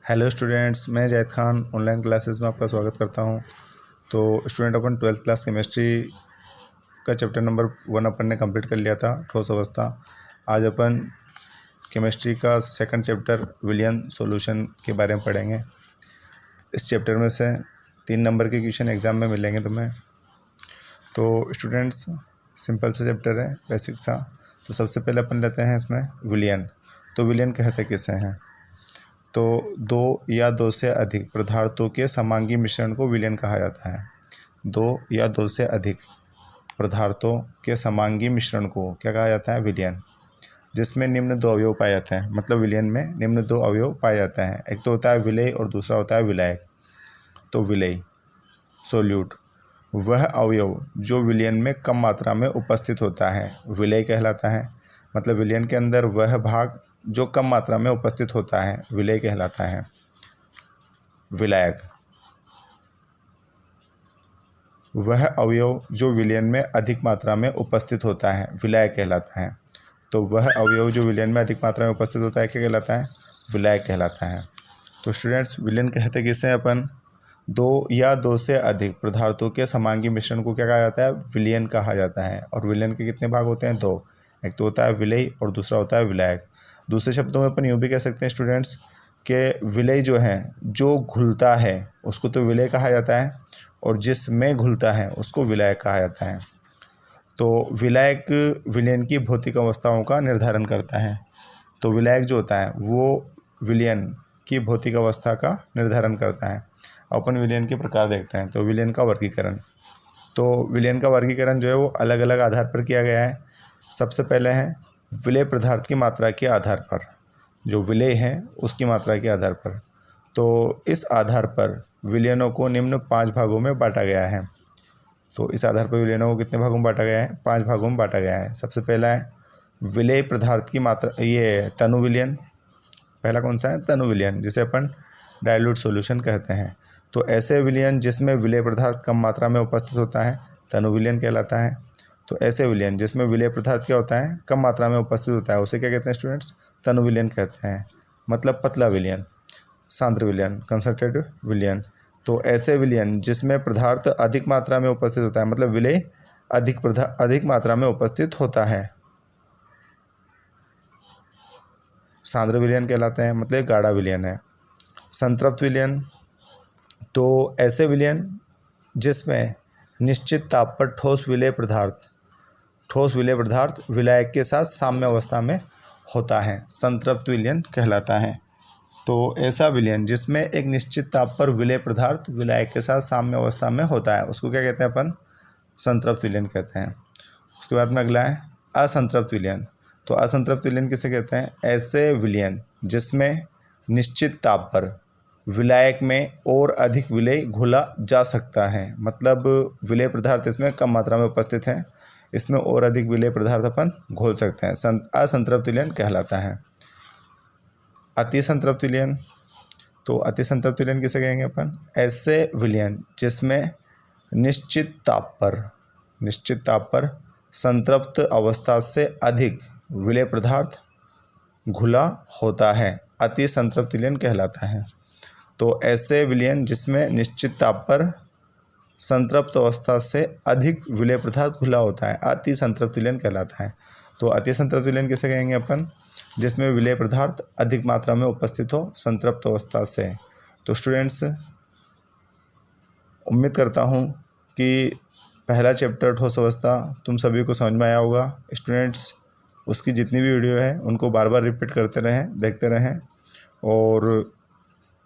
Hello students, मैं Zaid Khan online classes में आपका स्वागत करता हूं। तो स्टूडेंट, अपन 12th क्लास केमिस्ट्री का चैप्टर नंबर 1 अपन ने कंप्लीट कर लिया था, ठोस अवस्था। आज अपन केमिस्ट्री का सेकंड चैप्टर विलियन सॉल्यूशन के बारे में पढ़ेंगे। इस चैप्टर में से 3 नंबर के क्वेश्चन एग्ज़ाम में मिलेंगे तुम्हें। तो स्टूडेंट्स, सिंपल सा चैप्टर है, बेसिक सा। तो सबसे पहले अपन लेते हैं इसमें विलियन। तो विलियन कहते किसे हैं? तो 2 या 2 से अधिक पदार्थों के समांगी मिश्रण को विलयन कहा जाता है। 2 या 2 से अधिक पदार्थों के समांगी मिश्रण को क्या कहा जाता है? विलयन। जिसमें निम्न 2 अवयव पाए जाते हैं, मतलब विलयन में निम्न 2 अवयव पाए जाते हैं। एक तो होता है विलेय और दूसरा होता है विलायक। तो विलेय सोल्यूट वह अवयव जो विलयन में कम मात्रा में उपस्थित होता है, विलेय कहलाता है। मतलब विलयन के अंदर वह भाग जो कम मात्रा में उपस्थित होता है, विलेय कहलाता है। विलायक वह अवयव जो विलयन में अधिक मात्रा में उपस्थित होता है, विलायक कहलाता है। तो वह अवयव जो विलयन में अधिक मात्रा में उपस्थित होता है क्या कहलाता है? विलायक कहलाता है। तो स्टूडेंट्स, विलयन कहते किसे हैं अपन? 2 या 2 से अधिक पदार्थों के समांगी मिश्रण को क्या कहा जाता है? विलयन कहा जाता है। और विलयन के कितने भाग होते हैं? 2। एक तो होता है विलेय और दूसरा होता है विलायक। दूसरे शब्दों में अपन यूँ भी कह सकते हैं स्टूडेंट्स कि विलेय जो है, जो घुलता है उसको तो विलेय कहा जाता है, और जिसमें घुलता है उसको विलायक कहा जाता है। तो विलायक विलयन की भौतिक अवस्थाओं का निर्धारण करता है। तो विलायक जो होता है वो विलयन की भौतिक अवस्था का निर्धारण करता है। अपन विलयन के प्रकार देखते हैं। तो विलयन का वर्गीकरण। तो विलयन का वर्गीकरण जो है वो अलग अलग आधार पर किया गया है। सबसे पहले है विलेय पदार्थ की मात्रा के आधार पर, जो विलेय है उसकी मात्रा के आधार पर। तो इस आधार पर विलयनों को निम्न 5 भागों में बांटा गया है। तो इस आधार पर विलयनों को कितने भागों में बांटा गया है? 5 भागों में बांटा गया है। सबसे पहला है विलेय पदार्थ की मात्रा, ये तनु विलयन। पहला कौन सा है? तनु विलयन, जिसे अपन डाइल्यूट सॉल्यूशन कहते हैं। तो ऐसे विलयन जिसमें विलेय पदार्थ कम मात्रा में उपस्थित होता है, तनु विलयन कहलाता है। तो ऐसे विलयन जिसमें विलेय पदार्थ क्या होता है? कम मात्रा में उपस्थित होता है, उसे क्या कहते हैं स्टूडेंट्स? तनु विलयन कहते हैं। मतलब पतला विलयन, सांद्र विलयन, कंसंट्रेटिव विलयन। तो ऐसे विलयन जिसमें पदार्थ अधिक मात्रा में उपस्थित होता है, मतलब विलेय अधिक मात्रा में उपस्थित होता है, सांद्र विलयन कहलाते हैं। मतलब गाढ़ा विलयन है। संतृप्त विलयन, तो ऐसे विलयन जिसमें निश्चित ताप पर ठोस विलेय पदार्थ विलायक के साथ साम्य अवस्था में होता है, संतृप्त विलयन कहलाता है। तो ऐसा विलयन जिसमें एक निश्चित ताप पर विलेय पदार्थ विलायक के साथ साम्य अवस्था में होता है, उसको क्या कहते हैं अपन? संतृप्त विलयन कहते हैं। उसके बाद में अगला है असंतृप्त विलयन। तो असंतृप्त विलयन किसे कहते हैं? ऐसे विलयन जिसमें निश्चित ताप पर विलायक में और अधिक विलेय घुला जा सकता है। मतलब विलेय पदार्थ इसमें कम मात्रा में उपस्थित है, इसमें और अधिक विलेय पदार्थ अपन घोल सकते हैं, असंतृप्त विलयन कहलाता है। अति संतृप्त विलयन, तो अति संतृप्त विलयन किसे कहेंगे अपन? ऐसे विलयन जिसमें निश्चित ताप पर संतृप्त अवस्था से अधिक विलेय पदार्थ घुला होता है, अति संतृप्त विलयन कहलाता है। तो ऐसे विलयन जिसमें निश्चित ताप पर संतृप्त अवस्था से अधिक विलेय पदार्थ घुला होता है, अति संतृप्त विलयन कहलाता है। तो अति संतृप्त विलयन किसे कहेंगे अपन? जिसमें विलेय पदार्थ अधिक मात्रा में उपस्थित हो संतृप्त अवस्था से। तो स्टूडेंट्स, उम्मीद करता हूँ कि पहला चैप्टर ठोस अवस्था तुम सभी को समझ में आया होगा। स्टूडेंट्स, उसकी जितनी भी वीडियो है उनको बार बार रिपीट करते रहें, देखते रहें, और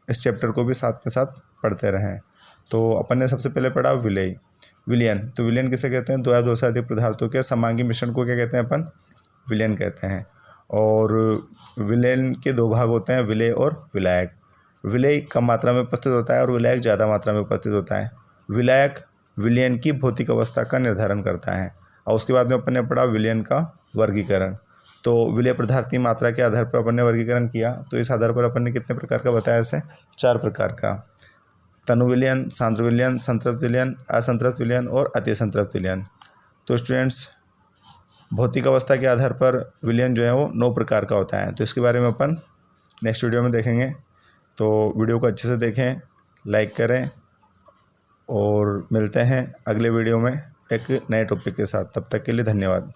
इस चैप्टर को भी साथ में साथ पढ़ते रहें। तो अपन ने सबसे पहले पढ़ा विलयन। तो विलयन किसे कहते हैं? 2 या 2 से अधिक पदार्थों के समांगी मिश्रण को क्या कहते हैं अपन? विलयन कहते हैं। और विलयन के 2 भाग होते हैं, विलेय और विलायक। विलेय कम मात्रा में उपस्थित होता है और विलायक ज़्यादा मात्रा में उपस्थित होता है। विलायक विलयन की भौतिक अवस्था का निर्धारण करता है। और उसके बाद में अपन ने पढ़ा विलयन का वर्गीकरण। तो विलेय पदार्थ की मात्रा के आधार पर अपन ने वर्गीकरण किया। तो इस आधार पर अपन ने कितने प्रकार का बताया? इसे 4 प्रकार का: तनु विलयन, सांद्र विलयन, संतृप्त विलयन, असंतृप्त विलयन और अति संतृप्त विलयन। तो स्टूडेंट्स, भौतिक अवस्था के आधार पर विलयन जो है वो 9 प्रकार का होता है। तो इसके बारे में अपन नेक्स्ट वीडियो में देखेंगे तो वीडियो को अच्छे से देखें, लाइक करें और मिलते हैं अगले वीडियो में एक नए टॉपिक के साथ। तब तक के लिए धन्यवाद।